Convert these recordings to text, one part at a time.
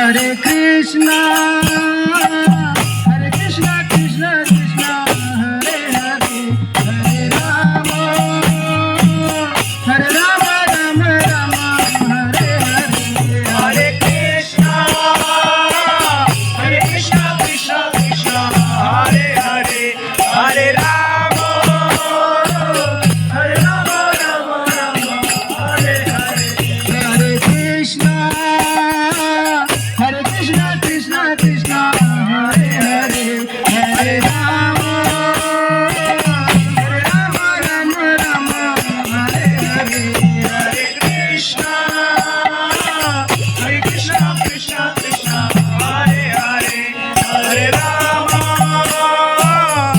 Hare Krishna Krishna Hare Hare Hare Ram Ram Ram Hare Hare Hare Krishna Krishna Krishna Hare Hare Hare Ram Ram Ram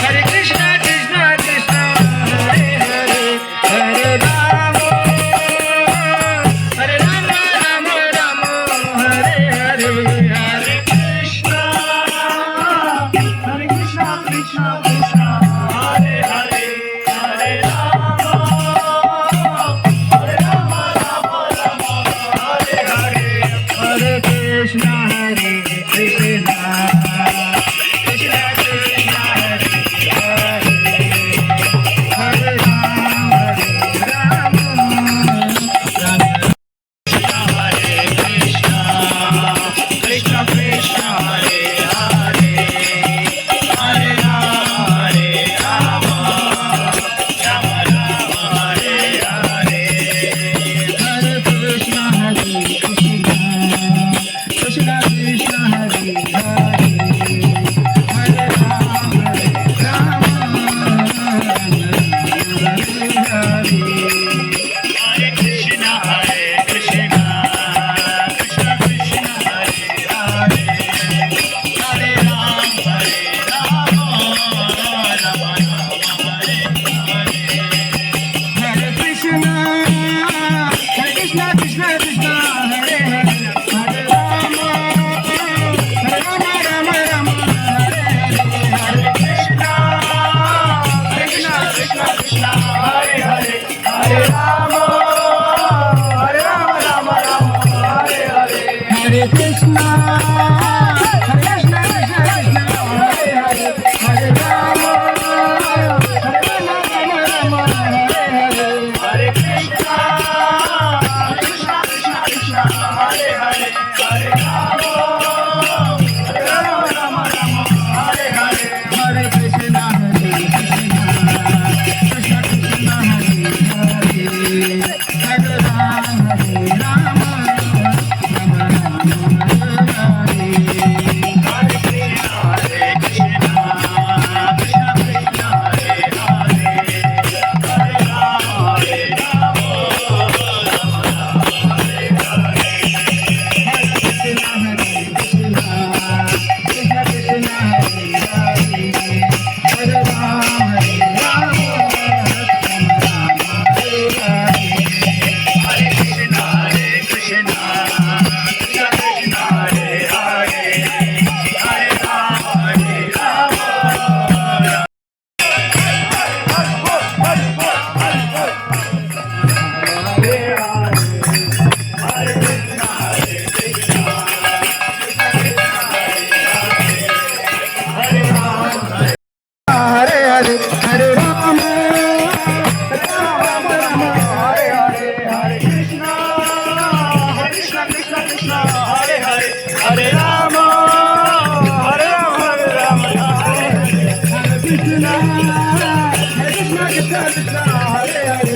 हरे कृष्ण कृष्ण कृष्ण हरे हरे हरे राम राम राम हरे हरे हरे कृष्ण कृष्ण कृष्ण हरे हरे हरे राम राम हरे हरे हरे कृष्ण हरे कृष्ण कृष्ण कृष्ण हरे हरे राम राम हरे कृष्ण कृष्ण कृष्ण हरे हरे हरे राम राम राम हरे हरे हरे कृष्ण हरे कृष्ण कृष्ण कृष्ण हरे हरे हरे राम हरे कृष्ण हरे कृष्ण कृष्ण कृष्ण हरे हरे हरे राम राम हरे हरे हरे कृष्ण कृष्ण कृष्ण कृष्ण हरे हरे हरे राम राम राम हरे हरे कृष्ण कृष्ण कृष्ण कृष्ण हरे हरे हरे राम राम हरे हरे हरे कृष्ण कृष्ण कृष्ण कृष्ण हरे हरे हरे राम राम हरे हरे हरे कृष्ण कृष्ण कृष्ण कृष्ण हरे हरे हरे राम राम हरे हरे हरे कृष्ण हरे कृष्ण कृष्ण हरे हरे हरे राम राम हरे कृष्ण कृष्ण कृष्ण हरे हरे हरे राम हरे हरे हरे राम राम हरे हरे हरे कृष्ण कृष्ण कृष्ण हरे हरे हरे राम राम हरे कृष्ण कृष्ण कृष्ण हरे हरे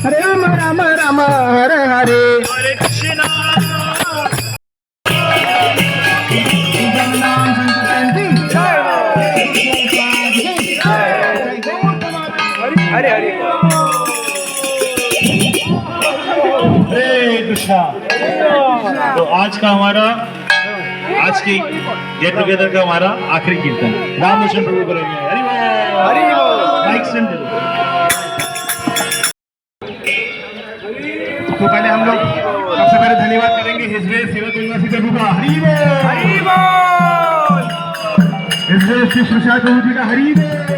हरे राम राम हरे हरे हरे कृष्ण हरे हरे हरे कृष्णा। तो आज का हमारा आज की गेट टुगेदर का हमारा आखिरी कीर्तन रामभूषण प्रभु करेंगे। हरि बोल हरि बोल। माइक सेंड दे दो। तो पहले हम लोग सबसे पहले धन्यवाद करेंगे हिजरे सेवा यूनिवर्सिटी प्रभु का। हरि बोल हरि बोल। हिजरे श्री सुशांत प्रभु जी का हरि बोल।